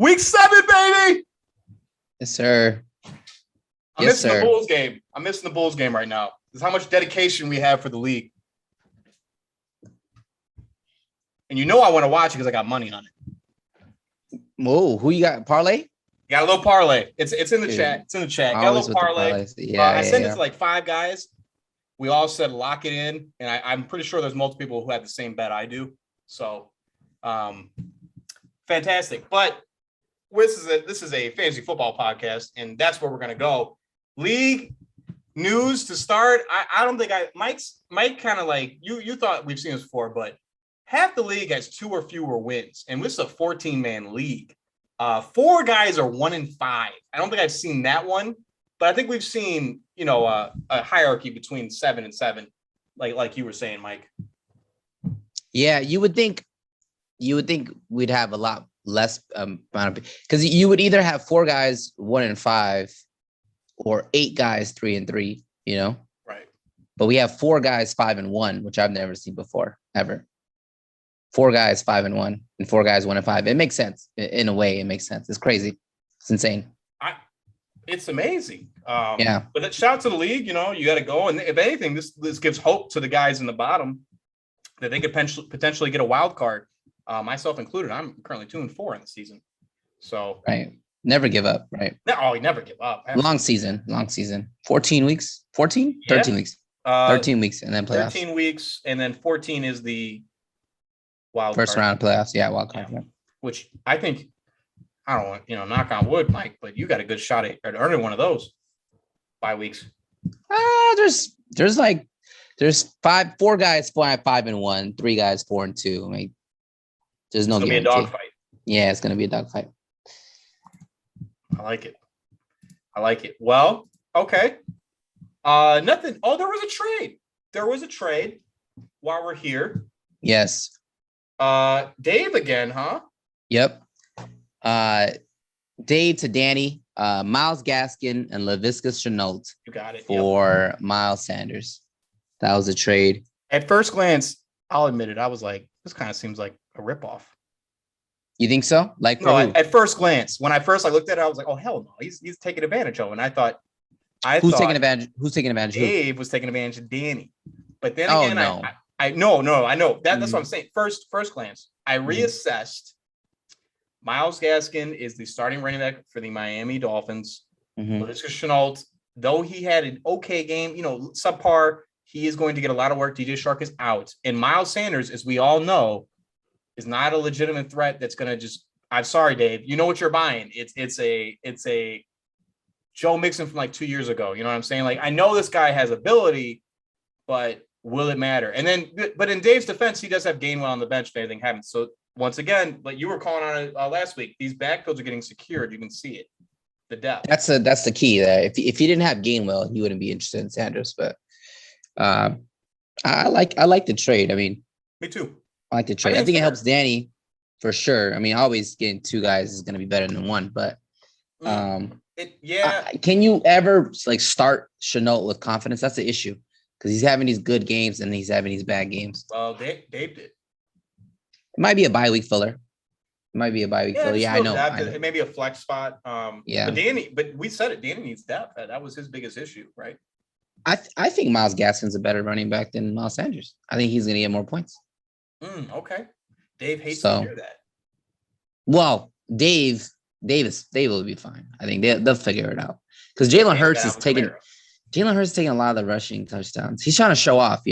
Week 7, baby. Yes, sir. I'm missing the Bulls game. I'm missing the Bulls game right now. This is how much dedication we have for the league. And you know I want to watch it because I got money on it. Whoa, who you got? Parlay? Got a little parlay. It's in the chat. It's in the chat. Got a little parlay. I sent it to like 5 guys. We all said lock it in, and I'm pretty sure there's multiple people who have the same bet I do. So, fantastic. But this is a fantasy football podcast, and that's where we're gonna go. League news to start. I don't think Mike kind of like you thought we've seen this before, but half the league has 2 or fewer wins, and this is a 14-man league. 4 guys are 1-5. I don't think I've seen that one, but I think we've seen, a hierarchy between 7 and 7, like you were saying, Mike. Yeah, you would think we'd have a lot less amount of, because you would either have 4 guys 1-5 or 8 guys 3-3, Right. But we have 4 guys 5-1, which I've never seen before, ever. 4 guys 5-1 and 4 guys 1-5. It makes sense. In a way, it makes sense. It's crazy. It's insane. It's amazing. Yeah. But shout out to the league. You got to go. And if anything, this gives hope to the guys in the bottom that they could potentially get a wild card. Myself included. I'm currently 2-4 in the season. So right. Never give up. Right. No, you never give up. Long season. 14 weeks. 14? 13 weeks. 13 weeks and then playoffs. 13 weeks and then 14 is the wild first card. Round of playoffs. Yeah, wild card. Yeah. Which I think, I don't want, knock on wood, Mike, but you got a good shot at earning one of those bye weeks. There's 4 guys 5-1, 3 guys 4-2. I mean, there's no guarantee. It's gonna be a dogfight. Yeah, it's gonna be a dogfight. I like it. Well, okay. Nothing. Oh, there was a trade while we're here. Yes. Dave again, huh? Yep. Dave to Danny, Myles Gaskin and Laviska Shenault. You got it. For Miles Sanders. That was a trade. At first glance, I'll admit it. I was like, this kind of seems like a ripoff. You think so? No, at first glance, when I first looked at it, I was like, oh hell no, he's taking advantage of it. And I thought Who's taking advantage? Who's taking advantage? Dave was taking advantage of Danny. But then again, no. I know. That's what I'm saying. First glance, I reassessed. Miles Gaskin is the starting running back for the Miami Dolphins. Laviska Shenault, though he had an okay game, subpar, he is going to get a lot of work. DJ Shark is out. And Miles Sanders, as we all know, is not a legitimate threat that's going to just, I'm sorry, Dave, you know what you're buying. It's a Joe Mixon from like 2 years ago. You know what I'm saying? Like, I know this guy has ability, but will it matter? And then, but in Dave's defense, he does have Gainwell on the bench if anything happens. So once again, but you were calling on it last week. These backfields are getting secured. You can see it. The depth. That's the key there. If he didn't have Gainwell, he wouldn't be interested in Sanders. But I like the trade. I mean, me too. I like the trade. I think it helps Danny for sure. I mean, always getting 2 guys is going to be better than 1. But can you ever start Shenault with confidence? That's the issue because he's having these good games and he's having these bad games. Well, Dave did. It might be a bye week filler. Yeah, I know. It may be a flex spot. Yeah. But we said it. Danny needs depth. That was his biggest issue, right? I think Myles Gaskin's a better running back than Miles Sanders. I think he's going to get more points. Okay. Dave hates to hear that. Well, Dave will be fine. I think they'll figure it out because Jalen Hurts is taking a lot of the rushing touchdowns. He's trying to show off,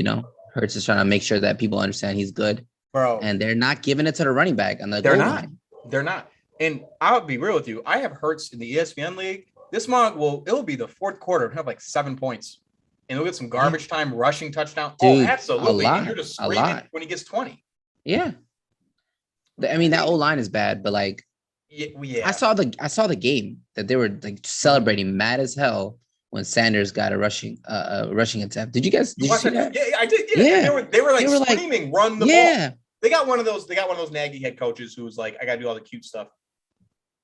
Hurts is trying to make sure that people understand he's good. Bro, and they're not giving it to the running back on the goal line. They're not. And I'll be real with you. I have Hurts in the ESPN league. This month it'll be the 4th quarter and have like 7 points. And he'll get some garbage time rushing touchdown. Dude, absolutely. And you're just screaming when he gets 20. Yeah. I mean, that O-line is bad, but yeah. I saw the game that they were celebrating mad as hell when Sanders got a rushing attempt. Did you see that? Yeah, I did. Yeah. They were screaming, run the ball. They got one of those Nagy head coaches who was like, I gotta do all the cute stuff.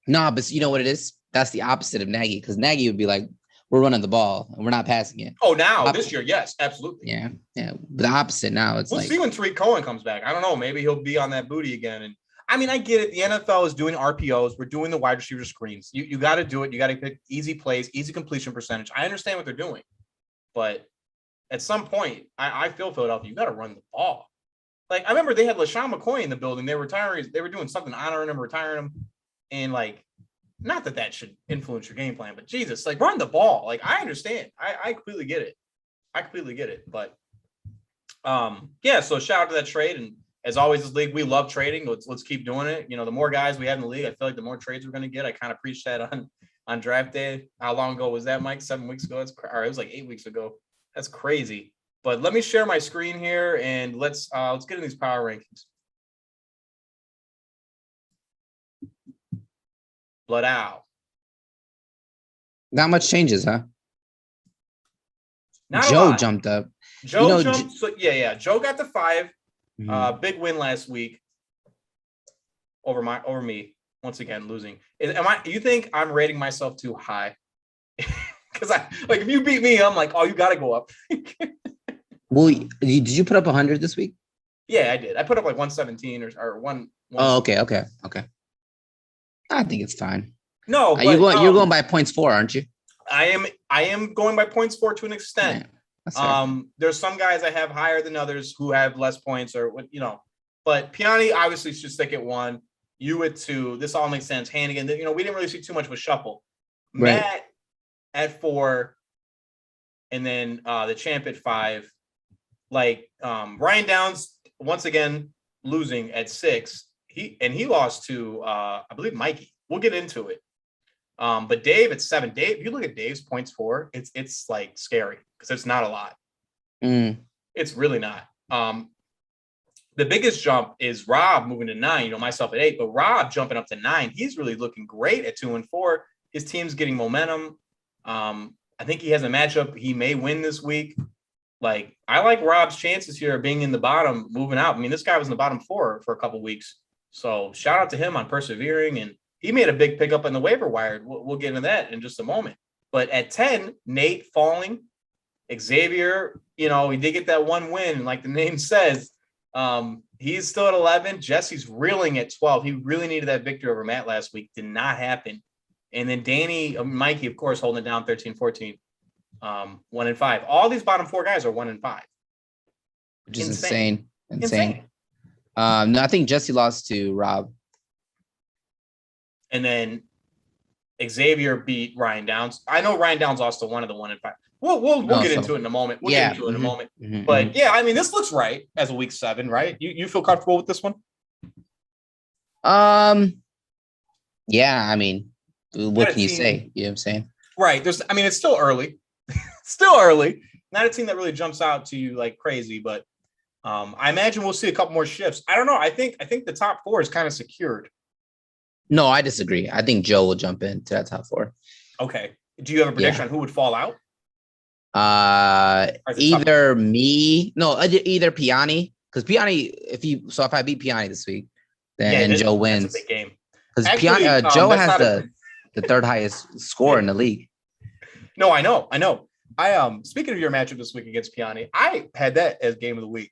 Nah, but you know what it is? That's the opposite of Nagy, because Nagy would be like, we're running the ball and we're not passing it. Oh, now this year, yes, absolutely. Yeah. But the opposite now. We'll see when Tariq Cohen comes back. I don't know. Maybe he'll be on that booty again. And I mean, I get it. The NFL is doing RPOs. We're doing the wide receiver screens. You got to do it. You got to pick easy plays, easy completion percentage. I understand what they're doing, but at some point, I feel Philadelphia, you got to run the ball. Like, I remember they had LaShawn McCoy in the building. They were retiring. They were doing something, honoring him, retiring him. And, like, not that should influence your game plan, but Jesus, like, run the ball. Like, I understand. I completely get it. But, yeah, so shout out to that trade. And as always, this league, we love trading. Let's keep doing it. You know, the more guys we have in the league, I feel like the more trades we're going to get. I kind of preached that on draft day. How long ago was that, Mike? 7 weeks ago? It was like 8 weeks ago. That's crazy. But let me share my screen here and let's get in these power rankings. Blood out. Not much changes, huh? Not Joe jumped up. Joe jumped. So yeah. Joe got the 5. Big win last week over me. Once again, losing. You think I'm rating myself too high? Because if you beat me, I'm like, oh, you got to go up. Well, did you put up 100 this week? Yeah, I did. I put up like 117 or one. Oh, okay. I think it's fine. No, but, you're going by points for, aren't you? I am going by points for to an extent. Yeah, there's some guys I have higher than others who have less points or what, but Piani obviously should stick at 1. You at 2. This all makes sense. Hannigan, we didn't really see too much of a shuffle. Right. Matt at 4, and then the champ at 5. Like Ryan Downs once again losing at 6. He lost to I believe Mikey. We'll get into it. But Dave at 7. Dave, if you look at Dave's points for, it's like scary because it's not a lot. It's really not. The biggest jump is Rob moving to 9. Myself at 8, but Rob jumping up to 9. He's really looking great at 2 and 4. His team's getting momentum. I think he has a matchup he may win this week. Like, I like Rob's chances here of being in the bottom, moving out. I mean, this guy was in the bottom 4 for a couple weeks. So shout out to him on persevering. And he made a big pickup in the waiver wire. We'll get into that in just a moment. But at 10, Nate falling. Xavier, he did get that 1 win. Like the name says, he's still at 11. Jesse's reeling at 12. He really needed that victory over Matt last week. Did not happen. And then Mikey, of course, holding it down 13, 14. 1 and 5. All these bottom 4 guys are 1 and 5, which is insane. No, I think Jesse lost to Rob, and then Xavier beat Ryan Downs. I know Ryan Downs lost to one of the 1 and 5. We'll get into it in a moment. But yeah, I mean, this looks right as a week 7, right? You feel comfortable with this one? Yeah, I mean, what can you say? You know what I'm saying? Right. It's still early. Still early. Not a team that really jumps out to you like crazy, but I imagine we'll see a couple more shifts. I don't know. I think the top 4 is kind of secured. No, I disagree. I think Joe will jump into that top 4. Okay. Do you have a prediction on who would fall out? Either Piani, because Piani, if I beat Piani this week, then Joe wins. That's a big game. Because Joe has the 3rd highest score in the league. No, I know. I speaking of your matchup this week against Piani, I had that as game of the week.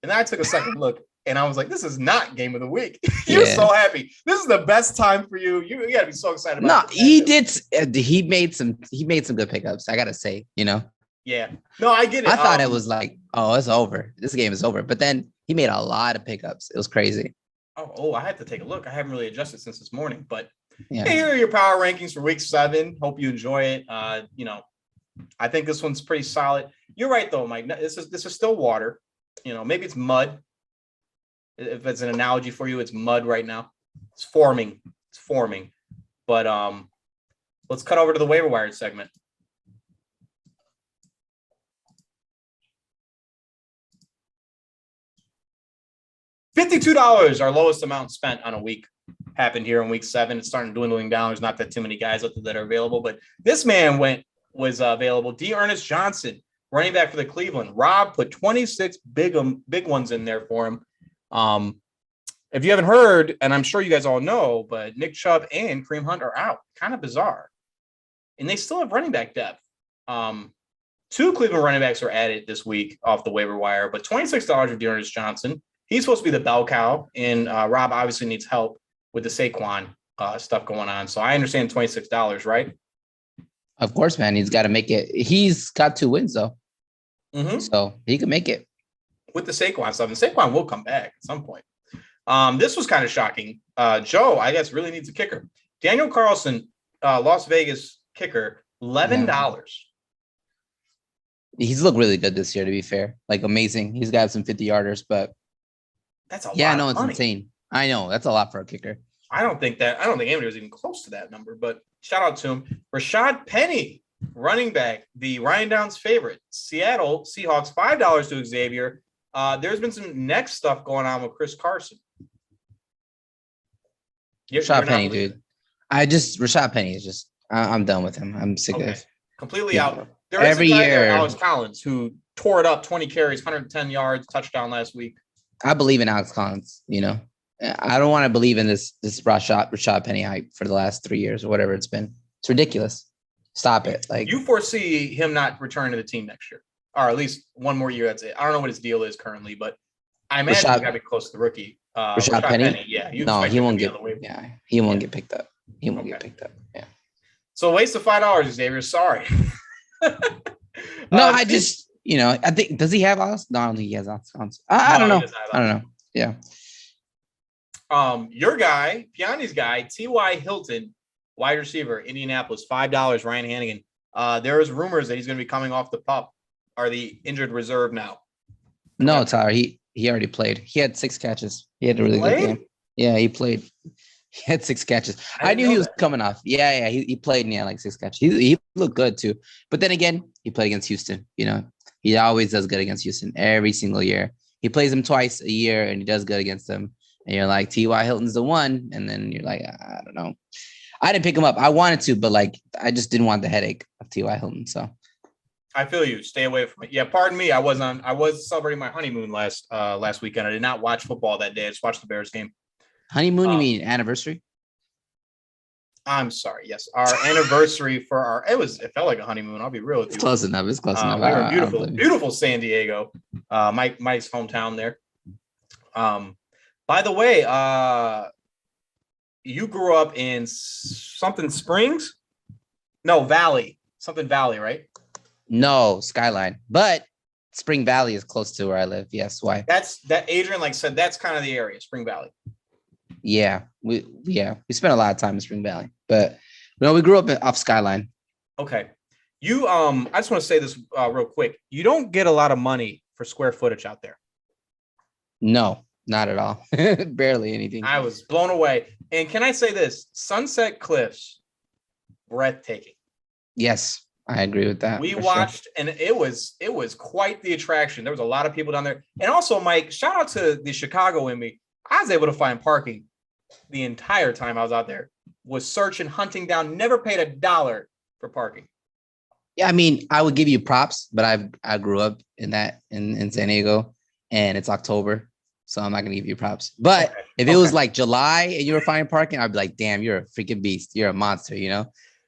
And then I took a second look and I was like, this is not game of the week. You're so happy. This is the best time for you. You gotta be so excited about it. No, he made some good pickups, I gotta say, Yeah. No, I get it. I thought it was like, oh, it's over. This game is over. But then he made a lot of pickups. It was crazy. Oh, I have to take a look. I haven't really adjusted since this morning, but here are your power rankings for week 7. Hope you enjoy it. I think this one's pretty solid. You're right though, Mike. This is still water. Maybe it's mud. If it's an analogy for you, it's mud right now. It's forming. But let's cut over to the waiver wired segment. $52, our lowest amount spent on a week, happened here in week 7. It's starting dwindling down. There's not that too many guys out there that are available, but this man was available. D. Ernest Johnson, running back for the Cleveland. Rob put 26 big ones in there for him. If you haven't heard, and I'm sure you guys all know, but Nick Chubb and Kareem Hunt are out. Kind of bizarre. And they still have running back depth. 2 Cleveland running backs were added this week off the waiver wire, but $26 for D. Ernest Johnson. he's supposed to be the bell cow, and Rob obviously needs help with the Saquon stuff going on. So I understand $26, right? Of course, man. He's got to make it. He's got 2 wins though, so he can make it with the Saquon stuff. And Saquon will come back at some point. This was kind of shocking. Joe, I guess, really needs a kicker. Daniel Carlson, Las Vegas kicker, $11. Yeah. He's looked really good this year, to be fair. Like, amazing. He's got some 50-yarders, but that's a lot. Yeah, no, it's insane. I know. That's a lot for a kicker. I don't think anybody was even close to that number, but shout out to him. Rashad Penny, running back, the Ryan Downs favorite. Seattle Seahawks, $5 to Xavier. There's been some next stuff going on with Chris Carson. Rashad Penny, dude. Rashad Penny is just, I'm done with him. I'm sick of completely out. There is a guy there, Alex Collins, who tore it up, 20 carries, 110 yards, touchdown last week. I believe in Alex Collins, I don't want to believe in this Rashad Penny hype for the last 3 years or whatever it's been. It's ridiculous. Stop it. Like, you foresee him not returning to the team next year, or at least one more year. That's it. I don't know what his deal is currently, but I imagine he's got to be close to the rookie. Rashad Penny? Yeah. He won't get. Yeah, he won't get picked up. He won't get picked up. Yeah. So waste of $5, Xavier. Sorry. No, I just, I think, does he have Alex? No, I don't think he has Alex. I don't know. I don't know. Yeah. Your guy, Piani's guy, T.Y. Hilton, wide receiver, Indianapolis, $5, Ryan Hannigan. There is rumors that he's going to be coming off the PUP, or the injured reserve now. No, Tyler, he already played. He had 6 catches. He had a really good game. Yeah, he played. He had 6 catches. I knew he was coming off. Yeah. He played and he had like 6 catches. He looked good too. But then again, he played against Houston. He always does good against Houston every single year. He plays them twice a year and he does good against them. And you're like, T.Y. Hilton's the one. And then you're like, I don't know. I didn't pick him up. I wanted to, but like, I just didn't want the headache of T.Y. Hilton. So I feel you. Stay away from it. Yeah, pardon me. I was celebrating my honeymoon last weekend. I did not watch football that day. I just watched the Bears game. Honeymoon, you mean anniversary? I'm sorry. Yes, our anniversary for it felt like a honeymoon. I'll be real with you. It's close enough. We were beautiful San Diego. Mike's hometown there. By the way, you grew up in something Springs? No, Valley. Something Valley, right? No, Skyline. But Spring Valley is close to where I live. Yes, why? That's that Adrian said that's kind of the area, Spring Valley. Yeah, we spent a lot of time in Spring Valley, but we grew up off Skyline. Okay, you I just want to say this real quick. You don't get a lot of money for square footage out there. No, not at all. Barely anything. I was blown away. And can I say this? Sunset Cliffs, breathtaking. Yes, I agree with that. We watched, and it was quite the attraction. There was a lot of people down there, and also, Mike, shout out to the Chicago in me. I was able to find parking the entire time I was out there. Was searching, hunting down, never paid $1 for parking. Yeah, I mean, I would give you props, but I grew up in San Diego, and it's October, so I'm not gonna give you props. But if it was like July and you were finding parking, I'd be like, damn, you're a freaking beast. You're a monster,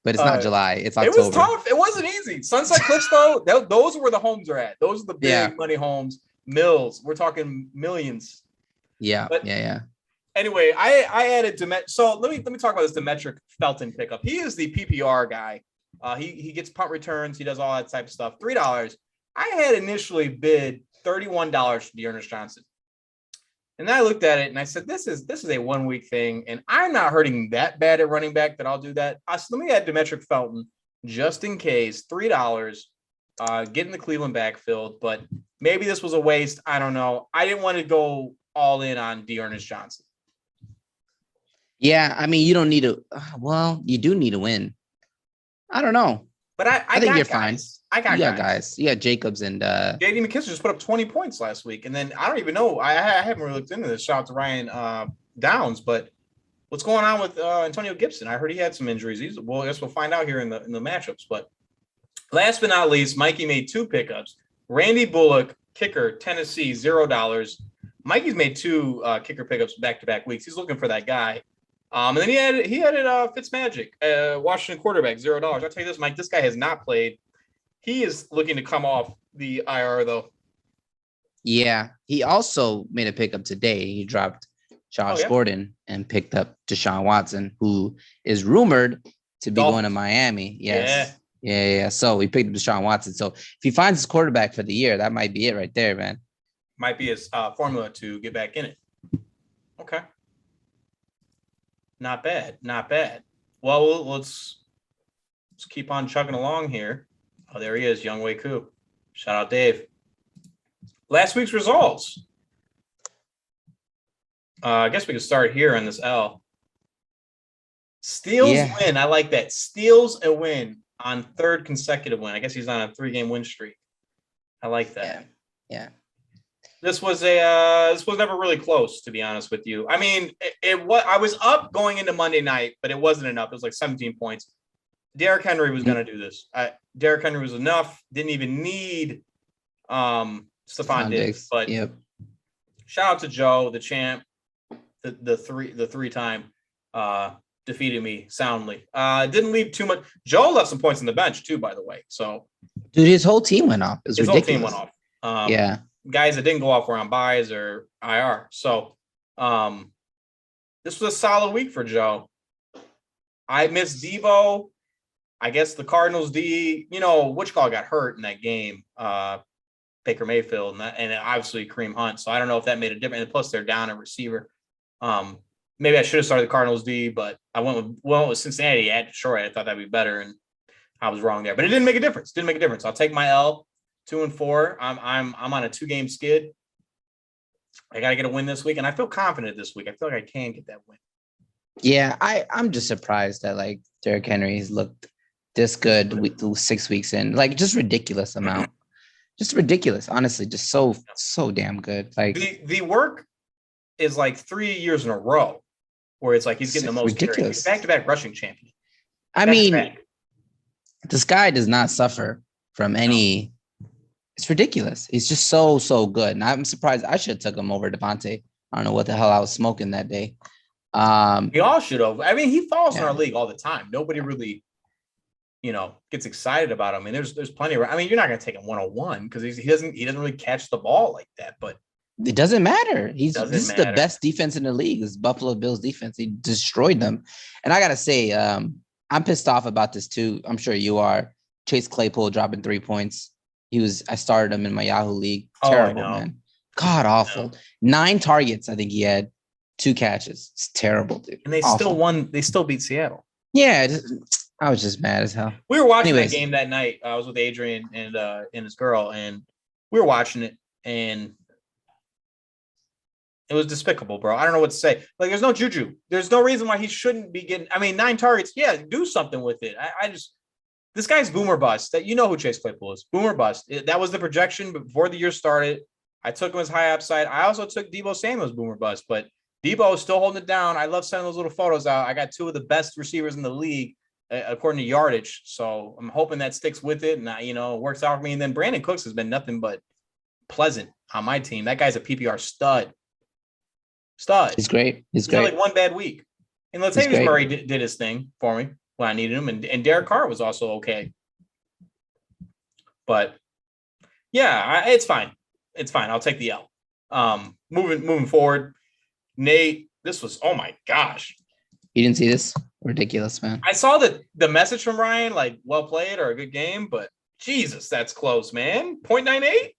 But it's not July. It's October. It was tough. It wasn't easy. Sunset Cliffs, though, those are where the homes are at. Those are the big money homes. Mills. We're talking millions. Yeah. But yeah. Anyway, I added so let me talk about this Demetric Felton pickup. He is the PPR guy. He gets punt returns. He does all that type of stuff. $3. I had initially bid $31 for Dearness Johnson. And then I looked at it and I said, this is a 1 week thing. And I'm not hurting that bad at running back that I'll do that. So let me add Demetric Felton just in case. $3, get in the Cleveland backfield. But maybe this was a waste. I don't know. I didn't want to go all in on Dearness Johnson. Yeah, I mean, you don't need to. Well, you do need to win. I don't know. But I think you're fine. I got guys. You got Jacobs and J.D. McKissick just put up 20 points last week, and then I don't even know. I haven't really looked into this. Shout out to Ryan Downs, but what's going on with Antonio Gibson? I heard he had some injuries. I guess we'll find out here in the matchups. But last but not least, Mikey made 2 pickups. Randy Bullock, kicker, Tennessee, $0. Mikey's made 2 kicker pickups back-to-back weeks. He's looking for that guy. And then he added Fitzmagic, Washington quarterback, $0. I'll tell you this, Mike, this guy has not played. He is looking to come off the IR, though. Yeah, he also made a pickup today. He dropped Josh Gordon and picked up Deshaun Watson, who is rumored to be going to Miami. Yes. Yeah. So we picked up Deshaun Watson. So if he finds his quarterback for the year, that might be it right there, man. Might be his formula to get back in it. Okay. Not bad. Well, let's keep on chugging along here. Oh, there he is, Young Wei Koo. Shout out, Dave. Last week's results. I guess we can start here on this L. Steals win. I like that. Steals a win on third consecutive win. I guess he's on a 3-game win streak. I like that. Yeah. This was never really close, to be honest with you. I mean, I was up going into Monday night, but it wasn't enough. It was like 17 points. Derrick Henry was going to do this. Derrick Henry was enough. Didn't even need Stephon Diggs. But shout out to Joe, the champ, the three-time defeated me soundly. Didn't leave too much. Joe left some points on the bench too, by the way. So, dude, his whole team went off. It was ridiculous. Whole team went off. Guys that didn't go off were on buys or IR. So, this was a solid week for Joe. I missed Devo. I guess the Cardinals D, which call got hurt in that game, Baker Mayfield, and obviously Kareem Hunt. So I don't know if that made a difference. And plus, they're down a receiver. Maybe I should have started the Cardinals D, but I went with Cincinnati at Detroit. I thought that'd be better, and I was wrong there. But it didn't make a difference. I'll take my L, 2-4. I'm on a 2-game skid. I got to get a win this week, and I feel confident this week. I feel like I can get that win. Yeah, I'm just surprised that like Derrick Henry's looked this good 6 weeks in, like just ridiculous amount, just ridiculous. Honestly, just so damn good. Like the work is like 3 years in a row where it's like he's getting the most ridiculous back-to-back rushing champion. I mean, this guy does not suffer from any. It's ridiculous. He's just so good, and I'm surprised. I should have took him over Devontae. I don't know what the hell I was smoking that day. We all should have. I mean, he falls in our league all the time. Nobody really, gets excited about him. I mean, there's plenty of. I mean, you're not going to take him 101 because he doesn't really catch the ball like that. But it doesn't matter. This is the best defense in the league. This Buffalo Bills defense. He destroyed them. And I gotta say, I'm pissed off about this too. I'm sure you are. Chase Claypool dropping 3 points. I started him in my Yahoo league. Terrible, man. God awful. 9 targets. I think he had 2 catches. It's terrible, dude. And they still won. They still beat Seattle. Yeah. I was just mad as hell. We were watching that game that night. I was with Adrian and his girl, and we were watching it, and it was despicable, bro. I don't know what to say. Like, there's no juju. There's no reason why he shouldn't be getting. I mean, 9 targets. Yeah, do something with it. This guy's boomer bust. That who Chase Claypool is. Boomer bust. That was the projection before the year started. I took him as high upside. I also took Deebo Samuel's boomer bust, but Deebo is still holding it down. I love sending those little photos out. I got 2 of the best receivers in the league, according to yardage. So I'm hoping that sticks with it and, works out for me. And then Brandon Cooks has been nothing but pleasant on my team. That guy's a PPR stud. He's great. He's great. Like one bad week. And Latavius Murray did his thing for me when I needed him. And Derek Carr was also okay. But, yeah, it's fine. It's fine. I'll take the L. Moving forward, Nate, this was, oh, my gosh. You didn't see this? Ridiculous, man. I saw the message from Ryan, like, well played or a good game, but Jesus, that's close, man. 0.98?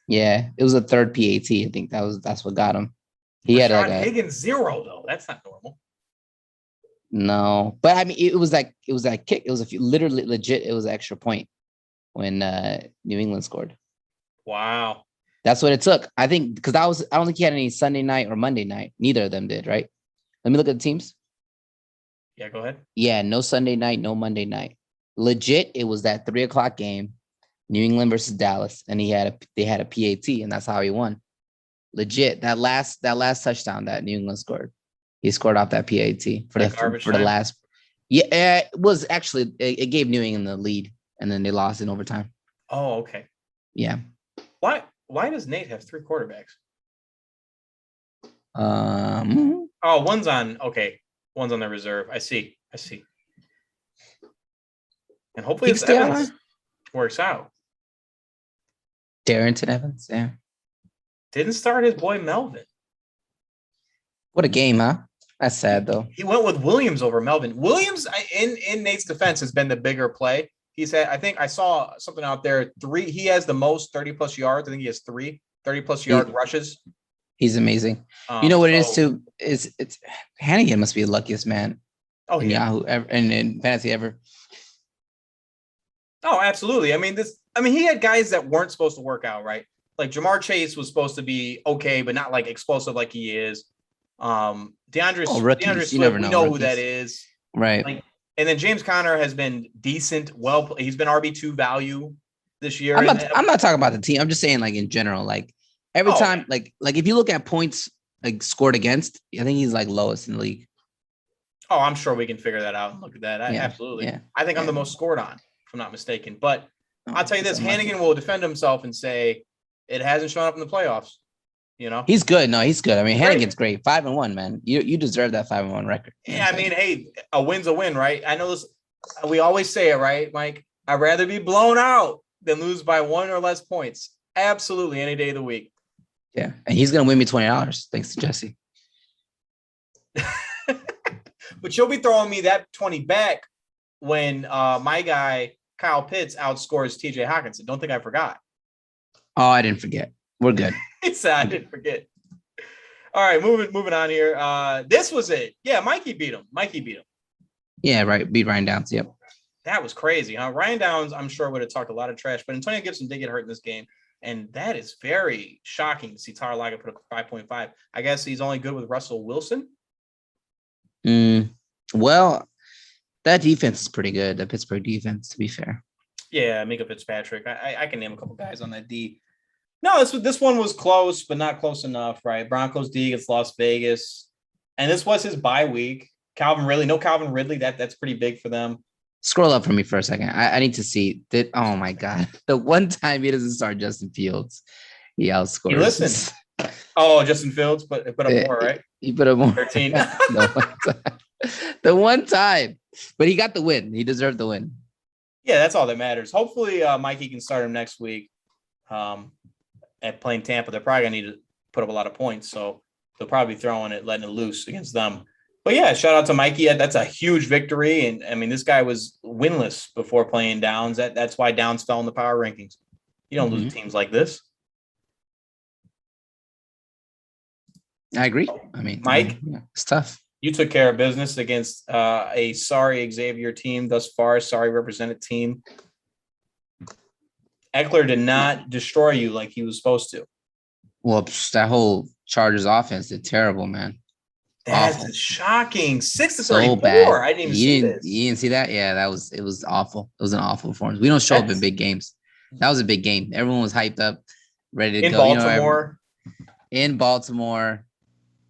Yeah, it was a third PAT. I think that's what got him. He had like Higgins 0 though. That's not normal. No, but I mean, it was that kick. It was a few, literally legit. It was an extra point when New England scored. Wow, that's what it took. I think because I don't think he had any Sunday night or Monday night. Neither of them did, right? Let me look at the teams. Yeah, go ahead. Yeah, no Sunday night, no Monday night. Legit, it was that 3:00 game, New England versus Dallas, and they had a PAT, and that's how he won. Legit, that last touchdown that New England scored, he scored off that PAT for the last. Yeah, it was actually it gave New England the lead, and then they lost in overtime. Oh, okay. Yeah. Why does Nate have 3 quarterbacks? One's on the reserve. I see. And hopefully this Evans works out. Darrington Evans, yeah. Didn't start his boy Melvin. What a game, huh? That's sad though. He went with Williams over Melvin. Williams, in Nate's defense, has been the bigger play. He's had, I think I saw something out there. He has the most 30+ yards. I think he has 30+ yard rushes. He's amazing. You know what it is too? It's Hannigan must be the luckiest man. Oh, in Yahoo ever and in fantasy ever. Oh, absolutely. I mean, he had guys that weren't supposed to work out, right? Like Jamar Chase was supposed to be okay, but not like explosive like he is. DeAndre Swift, we know who that is. Right. Like, and then James Conner has been decent. Well, he's been RB2 value this year. I'm not talking about the team. I'm just saying like in general, like every time, like if you look at points like scored against, I think he's like lowest in the league. Oh, I'm sure we can figure that out and look at that. Absolutely. Yeah. I think I'm the most scored on, if I'm not mistaken. But I'll tell you this, Hannigan will defend himself and say it hasn't shown up in the playoffs. You know, he's good. No, he's good. I mean, Hannigan's great. 5-1, man. You deserve that 5-1 record. Yeah, I mean, hey, a win's a win, right? I know this. We always say it, right, Mike? I'd rather be blown out than lose by 1 or less points. Absolutely, any day of the week. Yeah, and he's gonna win me $20 thanks to Jesse. But you'll be throwing me that 20 back when my guy Kyle Pitts outscores TJ Hawkinson. Don't think I forgot. Oh, I didn't forget. We're good. He said I didn't forget. All right, moving on here. This was it. Yeah, Mikey beat him. Yeah, right. Beat Ryan Downs. Yep. That was crazy, huh? Ryan Downs, I'm sure, would have talked a lot of trash, but Antonio Gibson did get hurt in this game. And that is very shocking to see Tyler Lockett put up 5.5. I guess he's only good with Russell Wilson. Well, that defense is pretty good. The Pittsburgh defense, to be fair. Yeah, Mika Fitzpatrick. I can name a couple guys on that D. No, this one was close, but not close enough, right? Broncos D against Las Vegas. And this was his bye week. Calvin Ridley. That's pretty big for them. Scroll up for me for a second. I need to see that. Oh my God. The one time he doesn't start Justin Fields, he outscores. Listen. Oh, Justin Fields put up more, right? He put up more. 13. The one time. But he got the win. He deserved the win. Yeah, that's all that matters. Hopefully, Mikey can start him next week. At playing Tampa, they're probably gonna need to put up a lot of points, so they'll probably be letting it loose against them. But yeah, shout out to Mikey. That's a huge victory, and I mean, this guy was winless before playing Downs. That's why Downs fell in the power rankings. You don't lose teams like this. I agree. I mean, Mike, it's tough. You took care of business against a sorry Xavier team thus far, sorry represented team. Eckler did not destroy you like he was supposed to. Well, that whole Chargers offense did terrible, man. That's shocking. 6-34. So bad. I didn't even see this. You didn't see that? Yeah, it was awful. It was an awful performance. We don't show up in big games. That was a big game. Everyone was hyped up, ready to go. Baltimore. In Baltimore.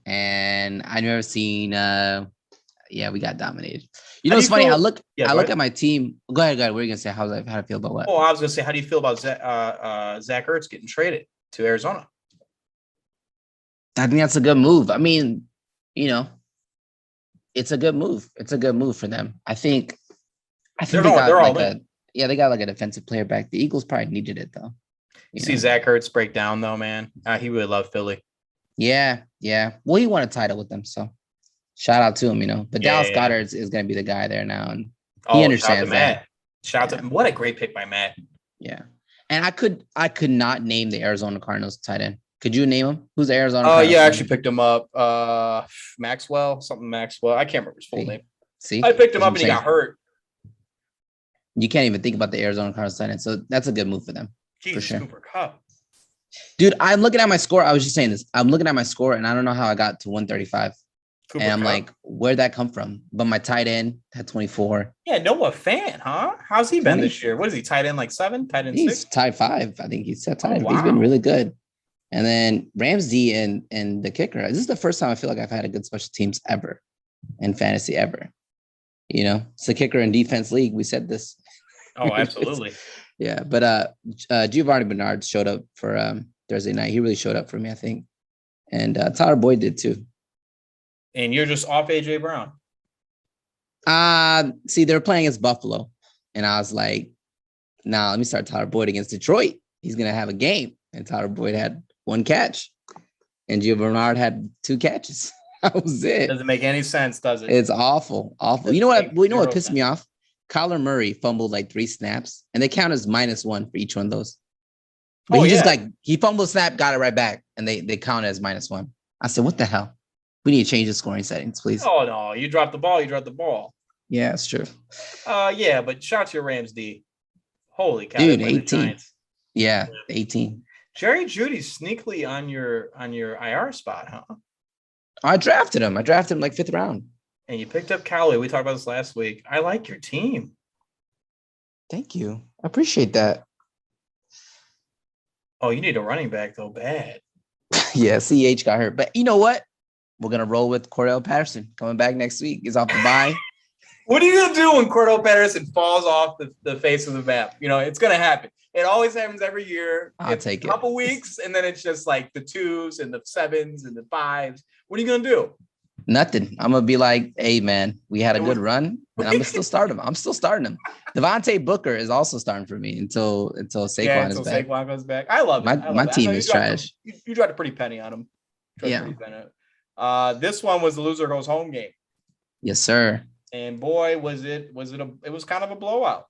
And I never seen we got dominated. You know what's funny? I look at my team. Go ahead. What are you gonna say? How do I feel about what? Oh, I was gonna say, how do you feel about Zach Ertz getting traded to Arizona? I think that's a good move. I mean, it's a good move. It's a good move for them. I think they got like a defensive player back. The Eagles probably needed it though. You see Zach Ertz break down though, man. He really loved Philly. Yeah. Well, he won a title with them, so shout out to him, But Dallas Goedert is going to be the guy there now, and he understands that. Shout out to what a great pick by Matt. Yeah, and I could not name the Arizona Cardinals tight end. Could you name him? Who's the Arizona? Oh yeah, I actually picked him up. Maxwell. I can't remember his full name. See, I picked him up and he got hurt. You can't even think about the Arizona Cardinals tight end, so that's a good move for them. Jeez, for sure. Cooper Kupp. Dude, I'm looking at my score. I was just saying this. I'm looking at my score, and I don't know how I got to 135. Cooper and I'm Kupp. like, where'd that come from? But my tight end had 24. Yeah, Noah Fant, huh? How's he been this year? What is he, tight end like 7? Tight end 6? He's tied 5. I think he's tight end. Wow. He's been really good. And then Ramsey and the kicker. This is the first time I feel like I've had a good special teams ever in fantasy ever. It's the kicker and defense league. We said this. Oh, absolutely. Yeah, but Giovanni Bernard showed up for Thursday night. He really showed up for me, I think. And Tyler Boyd did too. And you're just off AJ Brown. See, they were playing against Buffalo. And I was like, let me start Tyler Boyd against Detroit. He's going to have a game. And Tyler Boyd had one catch. And Gio Bernard had 2 catches. That was it. Doesn't make any sense, does it? It's awful. Awful. You know what pissed me off? Kyler Murray fumbled like 3 snaps, and they count as -1 for each one of those. But he fumbled a snap, got it right back, and they count as -1. I said, what the hell? We need to change the scoring settings, please. Oh no, you dropped the ball, you dropped the ball. Yeah, it's true. Yeah, but shout out to your Rams D. Holy cow. Dude, 18. Yeah, 18. Jerry Judy's sneakily on your IR spot, huh? I drafted him like 5th round. And you picked up Cowley. We talked about this last week. I like your team. Thank you. I appreciate that. Oh, you need a running back, though, bad. Yeah, CH got hurt. But you know what? We're going to roll with Cordell Patterson coming back next week. He's off the bye. What are you going to do when Cordell Patterson falls off the face of the map? You know, it's going to happen. It always happens every year. I'll take it. A couple weeks, and then it's just like the 2s and the 7s and the 5s. What are you going to do? Nothing. I'm going to be like, hey, man, we had a good run, and I'm going to still start him. I'm still starting him. Devontae Booker is also starting for me until Saquon is back. Saquon goes back. I love it. My team is trash. You dropped a pretty penny on him. This one was the loser goes home game. Yes, sir. And boy, it was kind of a blowout.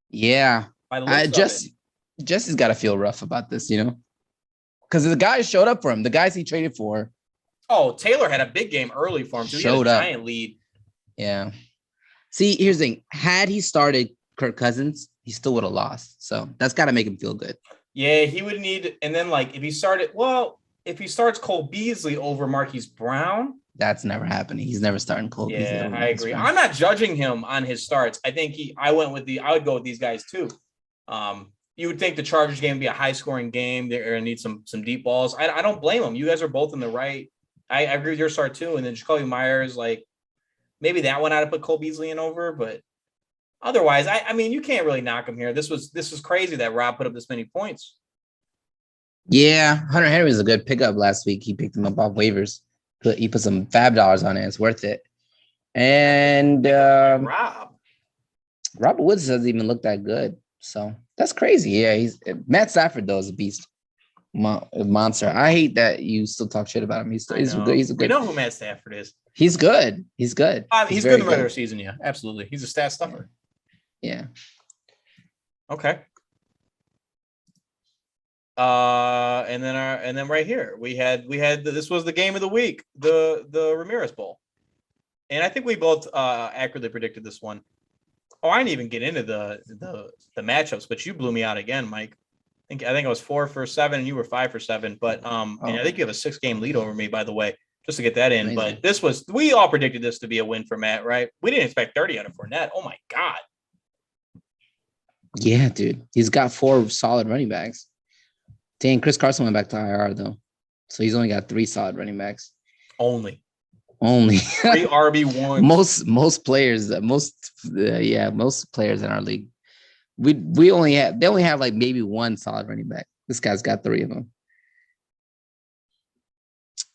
Yeah. Jesse's got to feel rough about this, you know, because the guys showed up for him. The guys he traded for. Oh, Taylor had a big game early for him too. Showed up. Giant lead. Yeah. See, here's the thing. Had he started Kirk Cousins, he still would have lost. So that's got to make him feel good. Yeah, he would need. And then like if he starts Cole Beasley over Marquise Brown. That's never happening. He's never starting Cole Beasley. Yeah, I agree. I'm not judging him on his starts. I think I would go with these guys too. You would think the Chargers game would be a high scoring game. They're going to need some deep balls. I don't blame them. You guys are both in the right. I agree with your start too. And then Jacoby Myers, like maybe that one I'd have put Cole Beasley in over, but otherwise, I mean, you can't really knock him here. This was crazy that Rob put up this many points. Yeah, Hunter Henry was a good pickup last week. He picked him up off waivers. He put some fab dollars on it. It's worth it. And Robert Woods doesn't even look that good. So that's crazy. Yeah, Matt Stafford though is a beast, monster. I hate that you still talk shit about him. He's good. We know who Matt Stafford is. He's good. He's good. He's good in the regular season. Yeah, absolutely. He's a stat stuffer. Yeah. Okay. And then right here we had this was the game of the week, the Ramirez Bowl, and I think we both accurately predicted this one. Oh, I didn't even get into the matchups, but you blew me out again, Mike. I think I was 4 for 7 and you were 5 for 7, but and I think you have a 6-game lead over me, by the way, just to get that in. Amazing. But we all predicted this to be a win for Matt, right? We didn't expect 30 out of Fournette. Oh my God. Yeah, dude, he's got 4 solid running backs. Dang, Chris Carson went back to IR though, so he's only got 3 solid running backs. Only 3 RB1. Most players in our league, they only have like maybe 1 solid running back. This guy's got 3 of them.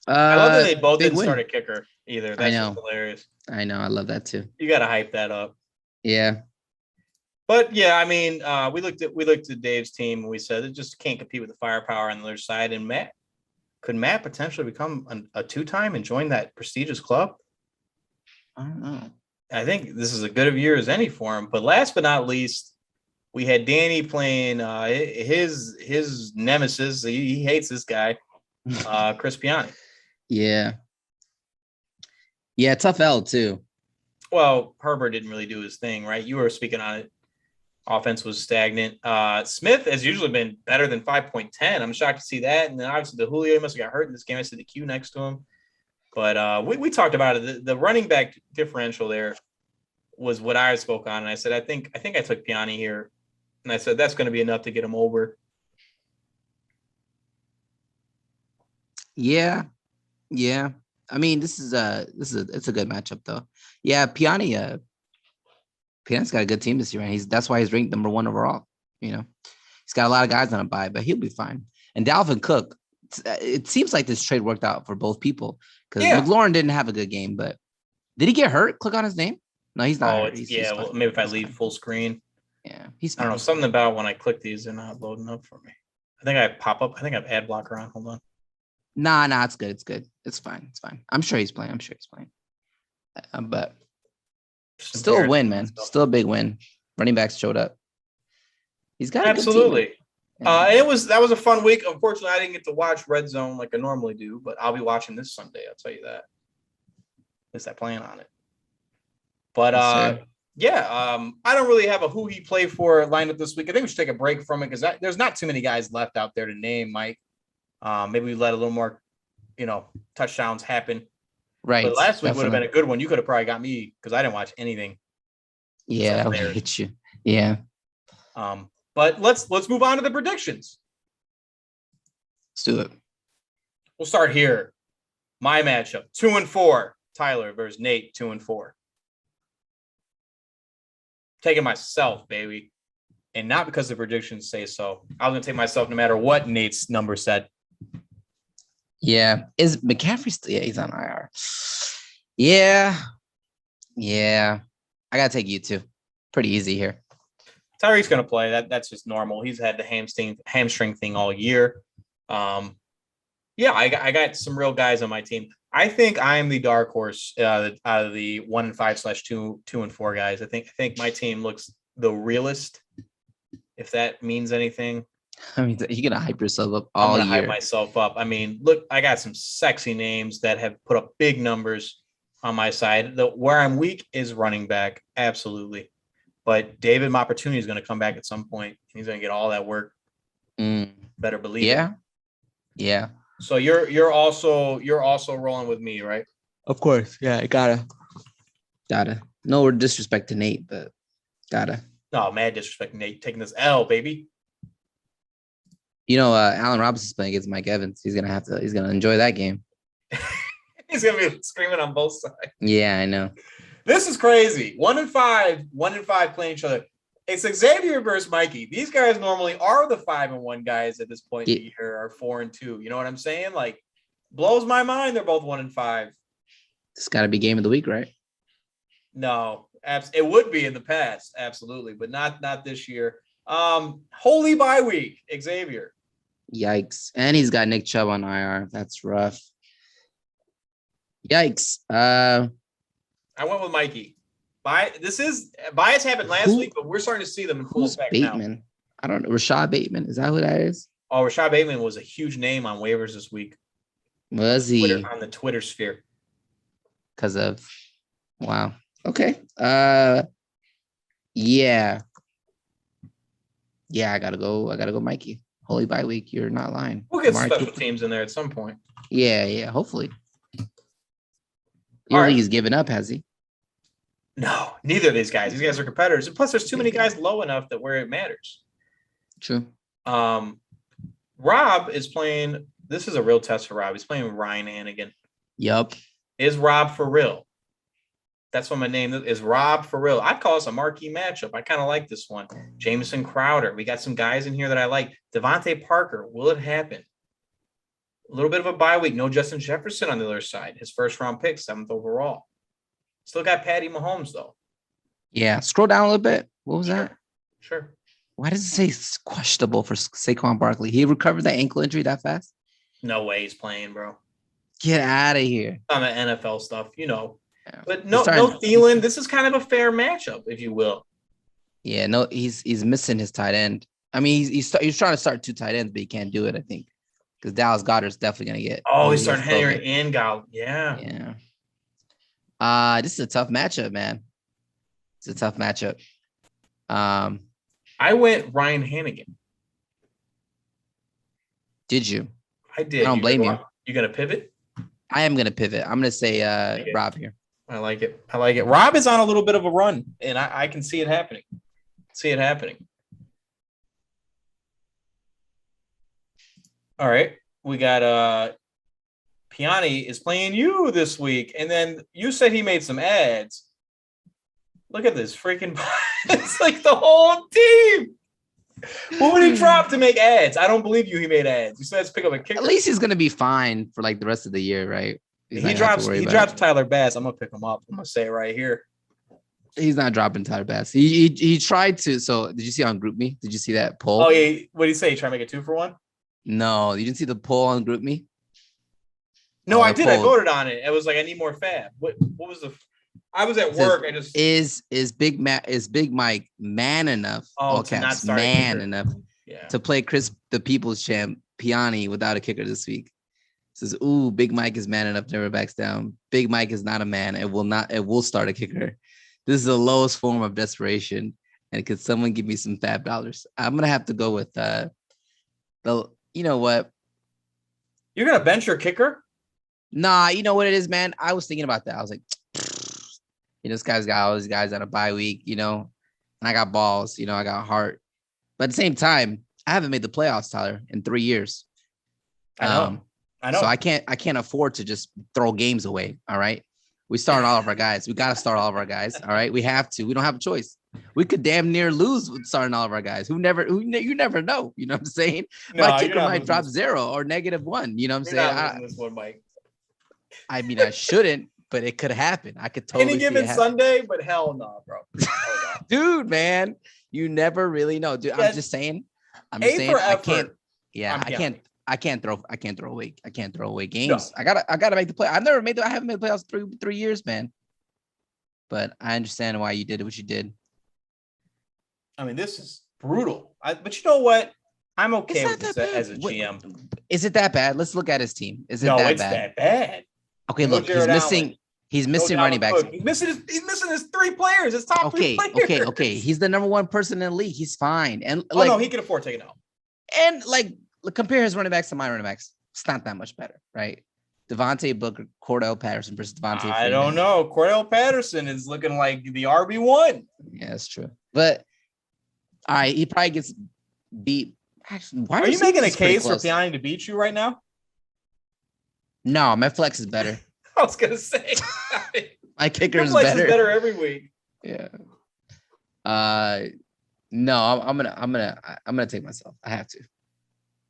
I love that they both didn't start a kicker either. That's hilarious. I know. I love that too. You got to hype that up. Yeah. But yeah, I mean, we looked at Dave's team and we said it just can't compete with the firepower on the other side. And could Matt potentially become a 2-time and join that prestigious club? I don't know. I think this is as good of a year as any for him. But last but not least, we had Danny playing his nemesis. He hates this guy, Chris Piani. Yeah. Yeah, tough L too. Well, Herbert didn't really do his thing, right? You were speaking on it. Offense was stagnant. Smith has usually been better than 5.10. I'm shocked to see that. And then obviously the Julio must have got hurt in this game. I see the Q next to him. But we talked about it. The running back differential there was what I spoke on. And I said, I think I took Piani here. And I said, that's going to be enough to get him over. Yeah. Yeah. I mean, it's a good matchup though. Yeah. Piani's got a good team this year, and that's why he's ranked number 1 overall. You know, he's got a lot of guys on a bye, but he'll be fine. And Dalvin Cook, it seems like this trade worked out for both people because McLaurin didn't have a good game, but did he get hurt? Click on his name. No, he's not. Hurt. Well, maybe if I leave full screen. Yeah, I don't know, something about when I click these, they're not loading up for me. I think I pop up. I think I have ad blocker on. Hold on. Nah, it's good. It's fine. I'm sure he's playing. But still a win, man. Still a big win. Running backs showed up. He's got absolutely. A good team. And that was a fun week. Unfortunately, I didn't get to watch Red Zone like I normally do, but I'll be watching this Sunday. I'll tell you that. At least I plan on it. But I don't really have a who he played for lined up this week. I think we should take a break from it because there's not too many guys left out there to name, Mike. Maybe we let a little more, touchdowns happen. Right. But last week would have been a good one. You could have probably got me because I didn't watch anything. Yeah, I would hit you. Yeah. But let's move on to the predictions. Let's do it. We'll start here. My matchup: 2-4. Tyler versus Nate, 2-4. Taking myself, baby. And not because the predictions say so. I was going to take myself no matter what Nate's number said. Yeah. Is McCaffrey still? Yeah, he's on IR. Yeah. I got to take you too. Pretty easy here. Tyreek's going to play. That's just normal. He's had the hamstring thing all year. I got some real guys on my team. I think I am the dark horse out of the 1-5/2-2-4 guys. I think my team looks the realest, if that means anything. I mean, you're gonna hype yourself up all year. I'm gonna hype myself up. I mean, look, I got some sexy names that have put up big numbers on my side. Where I'm weak is running back, absolutely. But David Opportunity is going to come back at some point. He's going to get all that work. Better believe it. Yeah. So you're also rolling with me, right? Of course. Yeah, I gotta. No disrespect to Nate, but gotta. No, mad disrespect to Nate taking this L, baby. Allen Robinson's playing against Mike Evans. He's gonna enjoy that game. He's gonna be screaming on both sides. Yeah, I know. This is crazy. 1-5 playing each other. It's Xavier versus Mikey. These guys normally are the 5-1 guys at this point in the year, are 4-2. You know what I'm saying? Like, blows my mind. They're both 1-5. It's got to be game of the week, right? No, it would be in the past, absolutely, but not this year. Holy bye week, Xavier. Yikes! And he's got Nick Chubb on IR. That's rough. Yikes! I went with Mikey. Bias happened last week, but we're starting to see them in full effect Bateman? Now. I don't know. Rashad Bateman. Is that who that is? Oh, Rashad Bateman was a huge name on waivers this week. Was he? On the Twitter sphere. Because of, wow. Okay. Yeah, I gotta go Mikey. Holy bye week. You're not lying. We'll get special teams in there at some point. Yeah. Hopefully. You don't think he's given up, has he? No, neither of these guys. These guys are competitors. And plus, there's too many guys low enough that where it matters. True. Rob is playing. This is a real test for Rob. He's playing Ryan Hannigan. Yup. Is Rob for real? That's what my name is. Rob for real. I'd call this a marquee matchup. I kind of like this one. Jamison Crowder. We got some guys in here that I like. Devontae Parker. Will it happen? A little bit of a bye week. No Justin Jefferson on the other side. His first round pick, 7th overall. Still got Patty Mahomes, though. Yeah. Scroll down a little bit. What was that? Sure. Why does it say it's questionable for Saquon Barkley? He recovered that ankle injury that fast? No way he's playing, bro. Get out of here. On the NFL stuff, Yeah. But no Thielen. This is kind of a fair matchup, if you will. Yeah, no, he's missing his tight end. I mean, he's trying to start 2 tight ends, but he can't do it, I think. Because Dallas Goedert's definitely going to get. Oh, he's starting Henry and Gould. Yeah. This is a tough matchup, man. It's a tough matchup. I went Ryan Hannigan. Did you? I did. I don't blame you. You going to pivot? I am going to pivot. I'm going to say Rob here. I like it. Rob is on a little bit of a run, and I can see it happening. All right. We got Piani is playing you this week. And then you said he made some ads. Look at this freaking it's like the whole team. Who would he drop to make ads? I don't believe you. He made ads. You said let's pick up a kicker. At least he's gonna be fine for like the rest of the year, right? He drops Tyler Bass. I'm gonna pick him up. I'm gonna say it right here. He's not dropping Tyler Bass. He tried to. So did you see on GroupMe? Did you see that poll? Oh yeah. What did he say? He tried to make a 2-for-1? No, you didn't see the poll on GroupMe? No, I did. I voted on it. It was like I need more fab. What was the? I was at work. Is Big Mike man enough? All caps, man enough to play the People's Champ Piani without a kicker this week. Says, ooh, Big Mike is man enough, never backs down. Big Mike is not a man. It will start a kicker. This is the lowest form of desperation. And could someone give me some fab dollars? I'm gonna have to go with you know what? You're gonna bench your kicker? Nah, you know what it is, man. I was thinking about that. I was like, this guy's got all these guys on a bye week, and I got balls, I got heart. But at the same time, I haven't made the playoffs, Tyler, in 3 years. I know. So I can't afford to just throw games away. All right. We start all of our guys. We got to start all of our guys. All right. We have to. We don't have a choice. We could damn near lose with starting all of our guys. You never know. You know what I'm saying? No, my kicker might drop 0 or -1. You know what I'm saying? This one, Mike. I mean, I shouldn't, but it could happen. I could totally any given Sunday, but hell no, bro. Dude, man, you never really know, dude. I'm just saying. I can't. Yeah, I can't throw away. I can't throw away games. No. I gotta make the play. I haven't made the playoffs 3 years, man. But I understand why you did what you did. I mean, this is brutal. But you know what? I'm okay with this as a GM. Is it that bad? Let's look at his team. Is it that bad? No, it's that bad. Okay, look, he's missing running backs. He's missing his 3 players. His top 3 players. Okay. He's the number 1 person in the league. He's fine. And no, he can afford taking out. And compare his running backs to my running backs. It's not that much better, right? Devontae Booker, Cordell Patterson versus Devontae Freeman. I don't know. Cordell Patterson is looking like the RB1. Yeah, that's true. But all right, he probably gets beat. Actually, are you making a case for Piani to beat you right now? No, my flex is better. I was gonna say my kicker is better. Is better every week. Yeah. No, I'm gonna take myself. I have to.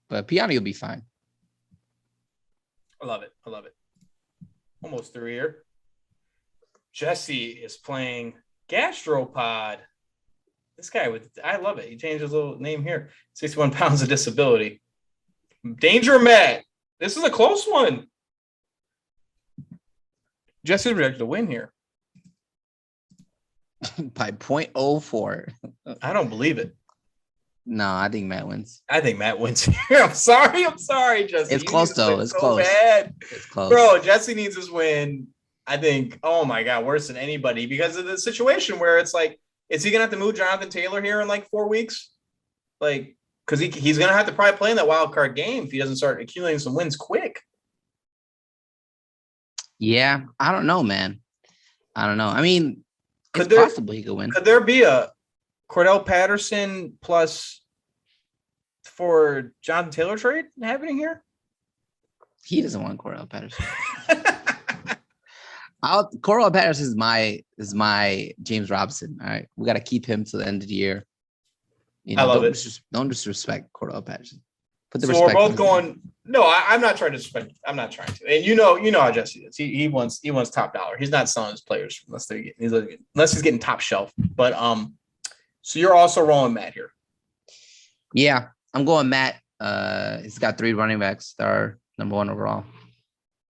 But Piani will be fine. I love it. Almost through here. Jesse is playing Gastropod. This guy I love it. He changed his little name here. 61 pounds of disability. Danger Matt. This is a close one. Jesse's projected to win here. By 0.04. I don't believe it. No, I think Matt wins. I think Matt wins here. I'm sorry, Jesse. It's close though. It's close. Bad. It's close. Bro, Jesse needs his win. I think, oh my God, worse than anybody because of the situation where it's like, is he gonna have to move Jonathan Taylor here in like 4 weeks? Like, because he's gonna have to probably play in that wild card game if he doesn't start accumulating some wins quick. Yeah, I don't know, man. I don't know. I mean, it's possible he could win. Could there be a Cordell Patterson plus for Jonathan Taylor trade happening here? He doesn't want Cordell Patterson. Cordell Patterson is my James Robinson. All right, we got to keep him to the end of the year. I love it. Don't disrespect Cordell Patterson. So we're both going. No, I'm not trying to disrespect. I'm not trying to. And you know how Jesse is. He wants top dollar. He's not selling his players unless he's getting top shelf. But so you're also rolling Matt here. Yeah, I'm going Matt. He's got 3 running backs that are number 1 overall.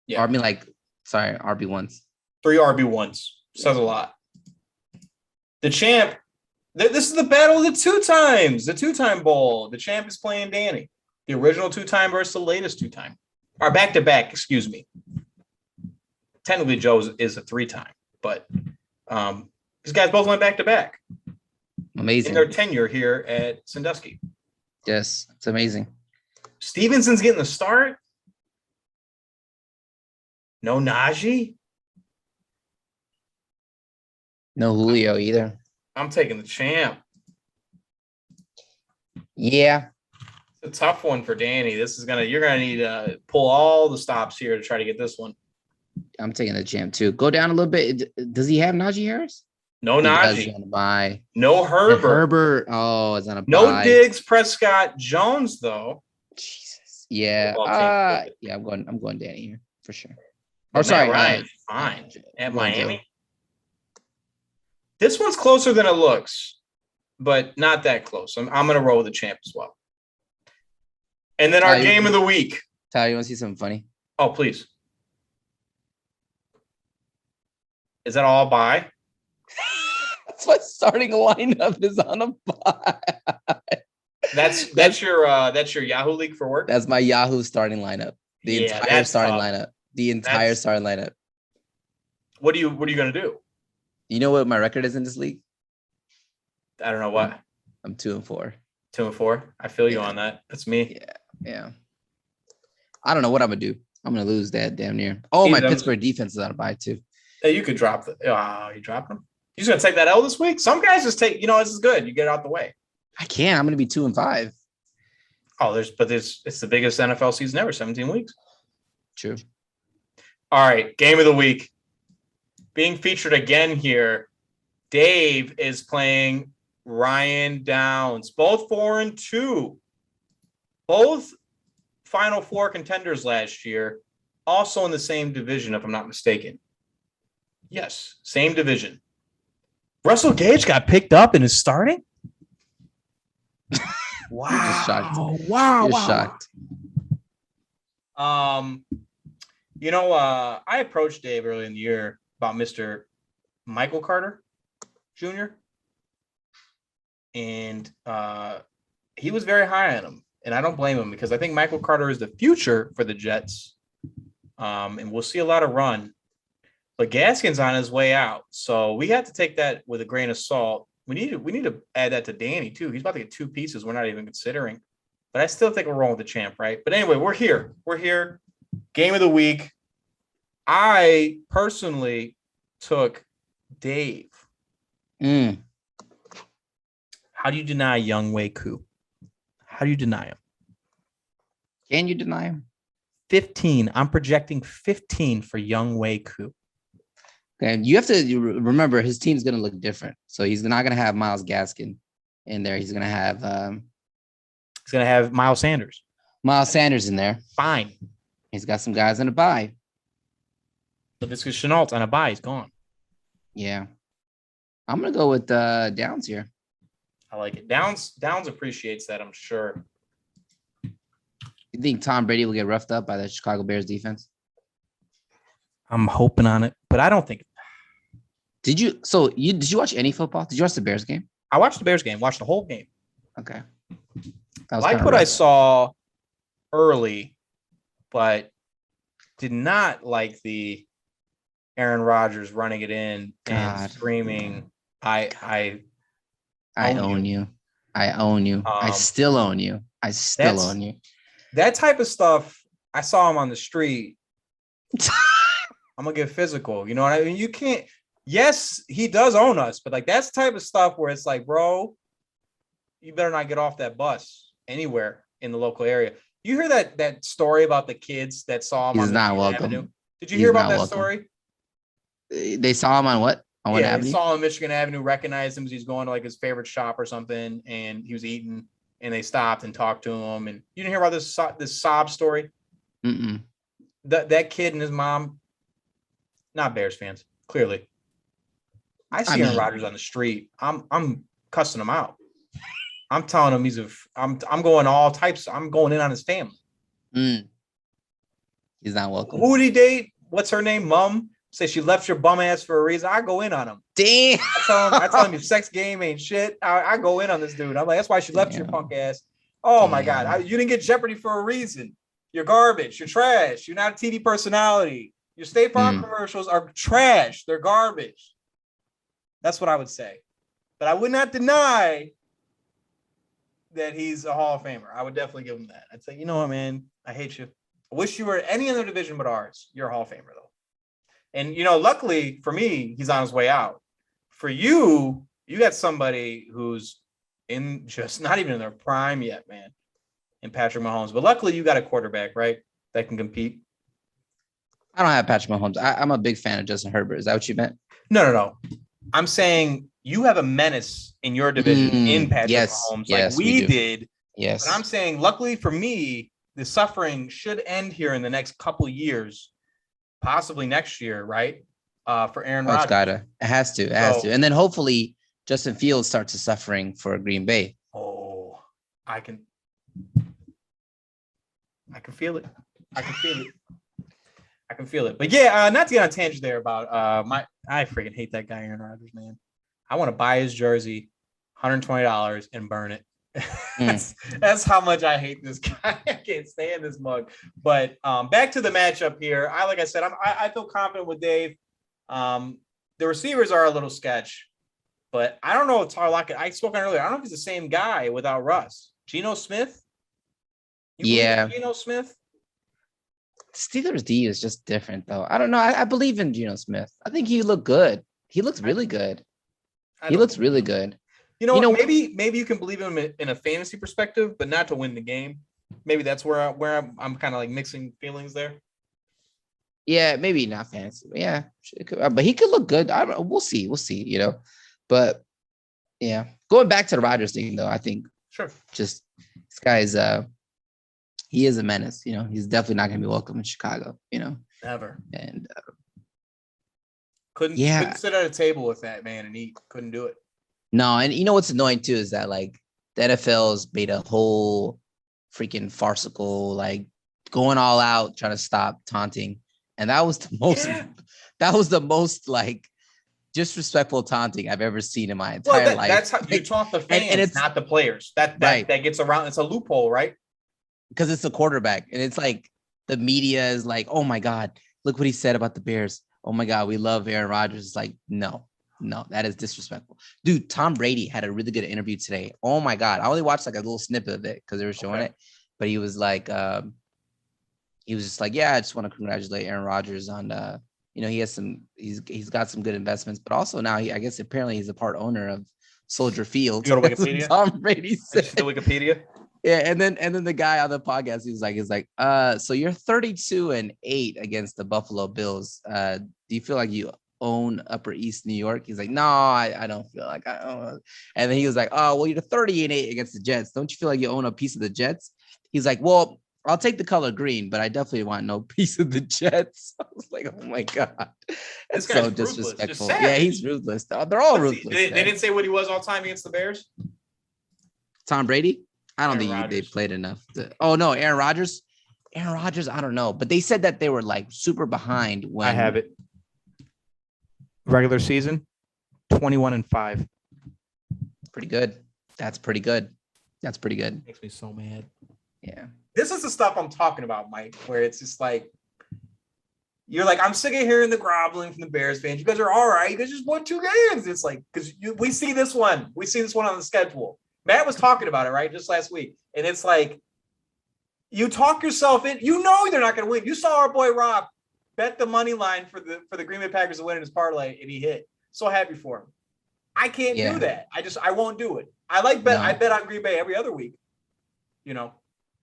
Yeah, RB1s. 3 RB1s says a lot. The champ. This is the battle of the 2 times. The 2-time bowl. The champ is playing Danny. The original 2-time versus the latest 2-time. Or back-to-back, excuse me. Technically, Joe is a 3-time, but these guys both went back-to-back. Amazing. In their tenure here at Sandusky. Yes, it's amazing. Stevenson's getting the start. No Najee. No Julio either. I'm taking the champ. Yeah. It's a tough one for Danny. You're gonna need to pull all the stops here to try to get this one. I'm taking the champ too. Go down a little bit. Does he have Najee Harris? No Najee. On a bye. No Herbert. Herbert. Oh, it's on a bye. No Diggs, Prescott, Jones though. Jesus. Yeah. Yeah. I'm going Danny here for sure. Ryan, fine at Miami. This one's closer than it looks, but not that close. I'm going to roll with the champ as well. And then our game of the week. Tyler, you want to see something funny? Oh, please. Is that all bye? That's my starting lineup is on a bye. That's your Yahoo league for work. That's my Yahoo starting lineup. The entire starting lineup. The entire starting lineup. What are you gonna do? You know what my record is in this league? I don't know what. I'm 2-4. 2-4. I feel you on that. That's me. Yeah. I don't know what I'm gonna do. I'm gonna lose that damn near. Oh, my Pittsburgh defense is on a bye too. Hey, you could drop the. You dropped them. You just gonna take that L this week? Some guys just take. This is good. You get it out the way. I can't. I'm gonna be 2-5. Oh, it's the biggest NFL season ever. 17 weeks. True. All right, game of the week. Being featured again here, Dave is playing Ryan Downs. Both 4-2. Both Final Four contenders last year. Also in the same division, if I'm not mistaken. Yes, same division. Russell Gage got picked up and is starting? Wow. You're just shocked. Wow. You're shocked. I approached Dave early in the year about Mr. Michael Carter Jr. And he was very high on him. And I don't blame him because I think Michael Carter is the future for the Jets. And we'll see a lot of run. But Gaskin's on his way out. So we have to take that with a grain of salt. We need to add that to Danny, too. He's about to get 2 pieces we're not even considering. But I still think we're rolling with the champ, right? But anyway, we're here. Game of the week. I personally took Dave. How do you deny Young Wei Koo? How do you deny him? Can you deny him? 15. I'm projecting 15 for Young Wei Koo. Okay, you have to remember his team's going to look different. So he's not going to have Myles Gaskin in there. He's going to have Miles Sanders. Miles Sanders in there. Fine. He's got some guys on a bye. But this is Chenault on a bye. He's gone. Yeah. I'm going to go with Downs here. I like it. Downs appreciates that, I'm sure. You think Tom Brady will get roughed up by the Chicago Bears defense? I'm hoping on it, but I don't think. Did you watch any football? Did you watch the Bears game? I watched the Bears game, watched the whole game. Okay. I like what I saw early, but did not like the Aaron Rodgers running it in and screaming, I own you. I own you. I still own you. I still own you. That type of stuff, I saw him on the street. I'm going to get physical. You know what I mean? You can't. Yes, he does own us, but like that's the type of stuff where it's like, bro, you better not get off that bus anywhere in the local area. You hear that story about the kids that saw him on Michigan Avenue? Did you hear about that story? They saw him on what? On what avenue? They saw him on Michigan Avenue, recognized him as he's going to like his favorite shop or something, and he was eating, and they stopped and talked to him. And you didn't hear about this sob story? That kid and his mom, not Bears fans, clearly. I see Aaron Rodgers on the street. I'm cussing him out. I'm telling him I'm going all types. I'm going in on his family. He's not welcome. Who did he date? What's her name? Mom. Say she left your bum ass for a reason. I go in on him. Damn. I tell him your sex game ain't shit. I go in on this dude. I'm like, that's why she left your punk ass. Oh my God. You didn't get Jeopardy for a reason. You're garbage. You're trash. You're not a TV personality. Your State Farm commercials are trash. They're garbage. That's what I would say. But I would not deny that he's a Hall of Famer. I would definitely give him that. I'd say, you know what, man? I hate you. I wish you were any other division but ours. You're a Hall of Famer, though. And, luckily for me, he's on his way out. For you, you got somebody who's in just not even in their prime yet, man, in Patrick Mahomes. But luckily, you got a quarterback, right, that can compete. I don't have Patrick Mahomes. I'm a big fan of Justin Herbert. Is that what you meant? No. I'm saying you have a menace in your division in Patrick Mahomes like we did. Yes. But I'm saying, luckily for me, the suffering should end here in the next couple of years, possibly next year, right? For Aaron Rodgers. It has to. It has to. And then hopefully Justin Fields starts suffering for Green Bay. Oh, I can. I can feel it. I can feel it. But yeah, not to get on a tangent there about I freaking hate that guy, Aaron Rodgers, man. I want to buy his jersey, $120 and burn it. That's how much I hate this guy. I can't stand this mug. But back to the matchup here. Like I said, I feel confident with Dave. The receivers are a little sketch, but I don't know if Tyler Lockett. I spoke on earlier. I don't know if he's the same guy without Russ. Geno Smith. Geno Smith. Steelers D is just different, though. I don't know. I believe in Geno Smith. I think he looked good. He looks really good. He looks really good. You know, maybe you can believe him in a fantasy perspective, but not to win the game. Maybe that's where I'm kind of like mixing feelings there. Yeah, maybe not fantasy. But yeah, but he could look good. We'll see. You know, but yeah, going back to the Rodgers thing though, I think just this guy is he is a menace. You know, he's definitely not going to be welcome in Chicago. You know, never. And couldn't sit at a table with that man and eat. Couldn't do it. No, and you know what's annoying too is that like the NFL's made a whole freaking farcical, like going all out trying to stop taunting, and that was the most like disrespectful taunting I've ever seen in my entire life. That's how you taunt the fans, and it's not the players. That gets around. It's a loophole, right? Because it's the quarterback, and it's like the media is like, "Oh my God, look what he said about the Bears. Oh my God, we love Aaron Rodgers." It's like, no, that is disrespectful. Dude, Tom Brady had a really good interview today. Oh my God. I only watched like a little snippet of it because they were showing it. But he was like, he was just like, yeah, I just want to congratulate Aaron Rodgers on, you know, he's got some good investments, but also now I guess apparently he's a part owner of Soldier Field. You go to Wikipedia? Tom Brady said. The Wikipedia? Yeah, and then the guy on the podcast, he's like, so you're 32-8 against the Buffalo Bills. Do you feel like you own Upper East New York? He's like, no, I don't feel like I own. And then he was like, oh, well, you're 30-8 against the Jets. Don't you feel like you own a piece of the Jets? He's like, well, I'll take the color green, but I definitely want no piece of the Jets. I was like, oh my God. That's so disrespectful. Yeah, he's ruthless. They're all ruthless. They didn't say what he was all time against the Bears? Tom Brady? I don't think they played enough. Oh, no, Aaron Rodgers? Aaron Rodgers, I don't know. But they said that they were like super behind when. I have it. Regular season, 21-5. Pretty good. That's pretty good. Makes me so mad. Yeah. This is the stuff I'm talking about, Mike, where it's just like, you're like, I'm sick of hearing the groveling from the Bears fans. You guys are all right. You guys just won 2 games. It's like, because we see this one. We see this one on the schedule. Matt was talking about it, right, just last week. And it's like, you talk yourself in. You know they're not going to win. You saw our boy Rob bet the money line for the Green Bay Packers to win in his parlay, and he hit. So happy for him. I can't do that. I won't do it. I bet on Green Bay every other week. You know.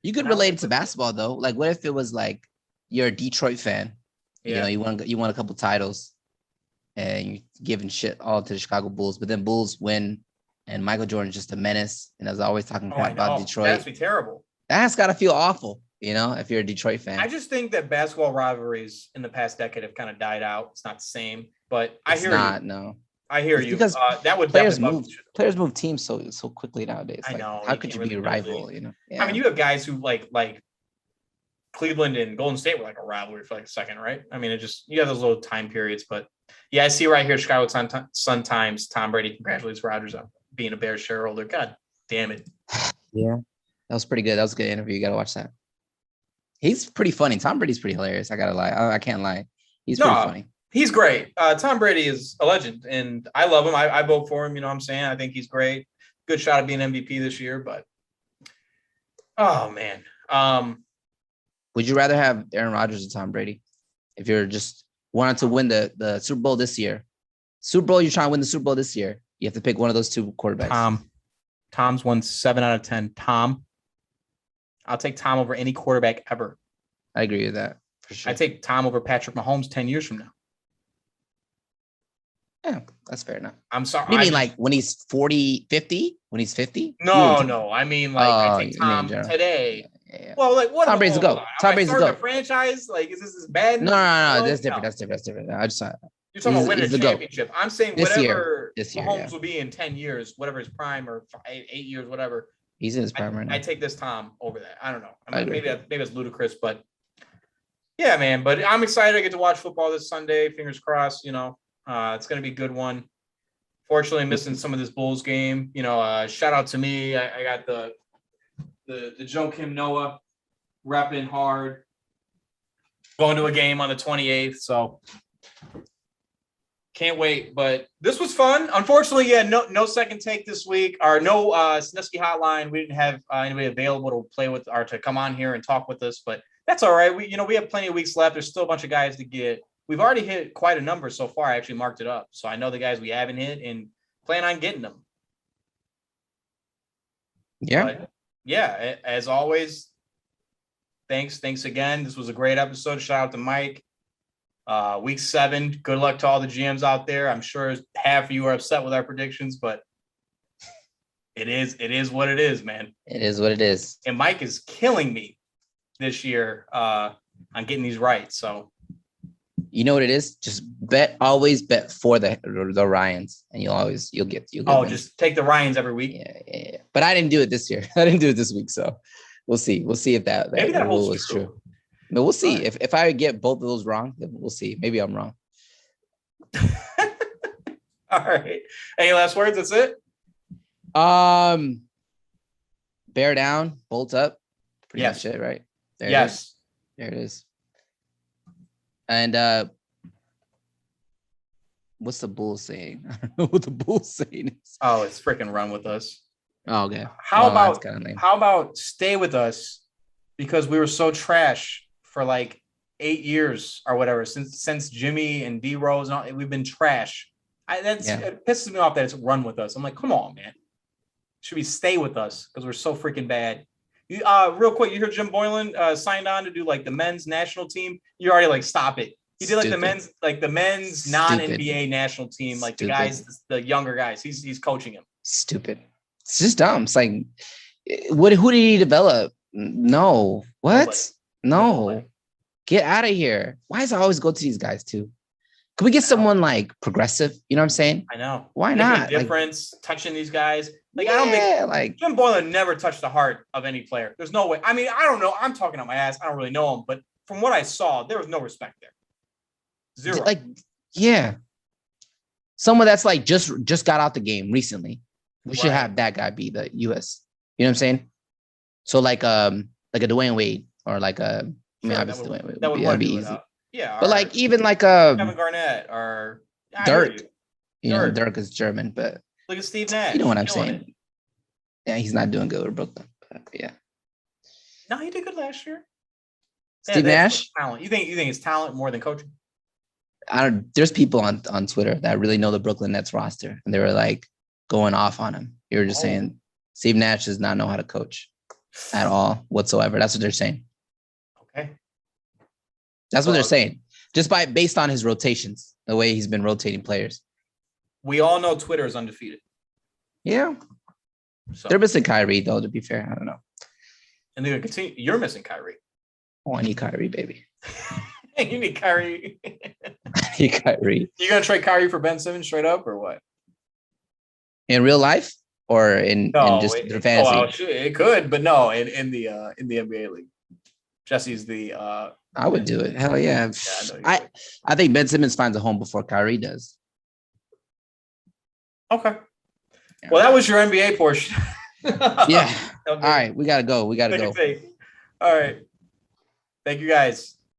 You could relate it to basketball though. Like, what if it was like you're a Detroit fan? Yeah. You know, you won a couple titles, and you're giving shit all to the Chicago Bulls, but then Bulls win, and Michael Jordan's just a menace, and as always talking crap about Detroit. That's be terrible. That's gotta feel awful. You know, if you're a Detroit fan. I just think that basketball rivalries in the past decade have kind of died out. It's not the same, but I hear you. No. I hear you. Because that would players move teams so quickly nowadays. I know. How could you be a rival? You know. Yeah. I mean, you have guys who like Cleveland and Golden State were like a rivalry for like a second, right? I mean, you have those little time periods, but yeah, I see right here, Chicago Sun Times. Tom Brady congratulates Rodgers on being a Bears shareholder. God damn it. Yeah, that was pretty good. That was a good interview. You got to watch that. He's pretty funny. Tom Brady's pretty hilarious. I gotta lie. I can't lie. He's pretty funny. He's great. Tom Brady is a legend, and I love him. I vote for him. You know what I'm saying? I think he's great. Good shot at being MVP this year, but oh man. Would you rather have Aaron Rodgers or Tom Brady? If you're just wanting to win the Super Bowl this year, you're trying to win the Super Bowl this year. You have to pick one of those 2 quarterbacks. Tom's won 7 out of 10. I'll take Tom over any quarterback ever. I agree with that for sure. I take Tom over Patrick Mahomes 10 years from now. Yeah, that's fair enough. I'm sorry. You mean like when he's 40, 50? When he's 50? No. I mean like I take Tom today. Yeah. Well, like what? Tom Brady's a go. Tom Brady's a go. Franchise? Like, is this bad? No. That's different. That's different. I just you're talking about winning a championship. I'm saying whatever this year, Mahomes will be in 10 years, whatever his prime or 8 years, whatever. He's in his prime right now. I take this Tom over that. I don't know. I agree. Maybe it's ludicrous, but yeah, man. But I'm excited. I get to watch football this Sunday. Fingers crossed. You know, it's gonna be a good one. Fortunately, missing some of this Bulls game. You know, shout out to me. I got the Joe Kim Noah repping hard. Going to a game on the 28th, so can't wait. But this was fun. Unfortunately, yeah, no second take this week, or no Snusky hotline. We didn't have anybody available to play with or to come on here and talk with us, but that's all right. We have plenty of weeks left. There's still a bunch of guys to get. We've already hit quite a number so far. I actually marked it up, so I know the guys we haven't hit and plan on getting them. Yeah, but yeah. As always, thanks again. This was a great episode. Shout out to Mike. Week 7. Good luck to all the GMs out there. I'm sure half of you are upset with our predictions, but it is what it is, man. It is what it is. And Mike is killing me this year on getting these right. So you know what it is? Just always bet for the Ryans, and you'll get just take the Ryans every week. Yeah. But I didn't do it this year. I didn't do it this week, so we'll see. We'll see if that rule is true. But we'll see. Right. If I get both of those wrong, then we'll see. Maybe I'm wrong. All right. Any last words? That's it. Bear down, bolt up. Pretty much it, right? There yes. There it is. And what's the bull saying? I don't know what the bull's saying is. Oh, it's freaking run with us. Oh, okay. How about stay with us because we were so trash for like 8 years or whatever since Jimmy and D Rose and all, we've been trash. It pisses me off that it's run with us. I'm like, come on, man. Should we stay with us because we're so freaking bad? Real quick, you heard Jim Boylan signed on to do like the men's national team. You're already like, stop it. He did like the men's non-NBA national team, like the guys, the younger guys. He's coaching him. Stupid. It's just dumb. It's like, who did he develop? No. What? No. Get out of here. Why does it always go to these guys too? Could we get someone like progressive? You know what I'm saying? I know. Why not? Difference, touching these guys. Like, I don't think like Jim Boylan never touched the heart of any player. There's no way. I mean, I don't know. I'm talking out my ass. I don't really know him, but from what I saw, there was no respect there. Zero. Like, yeah. Someone that's like just got out the game recently. We should have that guy be the US. You know what I'm saying? So like a Dwayne Wade or like obviously Dwayne Wade that'd be easy. Yeah. But like even like Kevin Garnett or Dirk. You know, Dirk is German, but look at Steve Nash. You know what I'm saying? Yeah, he's not doing good with Brooklyn. But yeah. No, he did good last year. Steve Nash? Talent. You think it's talent more than coaching? There's people on Twitter that really know the Brooklyn Nets roster, and they were like going off on him. You were just saying Steve Nash does not know how to coach at all whatsoever. That's what they're saying. Okay. That's what they're saying. Just based on his rotations, the way he's been rotating players. We all know Twitter is undefeated. Yeah. So. They're missing Kyrie, though, to be fair. I don't know. And they're going to continue. You're missing Kyrie. Oh, I need Kyrie, baby. You need Kyrie. I need Kyrie. You going to trade Kyrie for Ben Simmons straight up or what? In real life or in just the fantasy? Oh, well, it could, but no, in the NBA league. Jesse's the I would do it. Hell yeah. I think Ben Simmons finds a home before Kyrie does. Okay. Well, that was your NBA portion. Yeah. Okay. All right. We got to go. All right. Thank you, guys.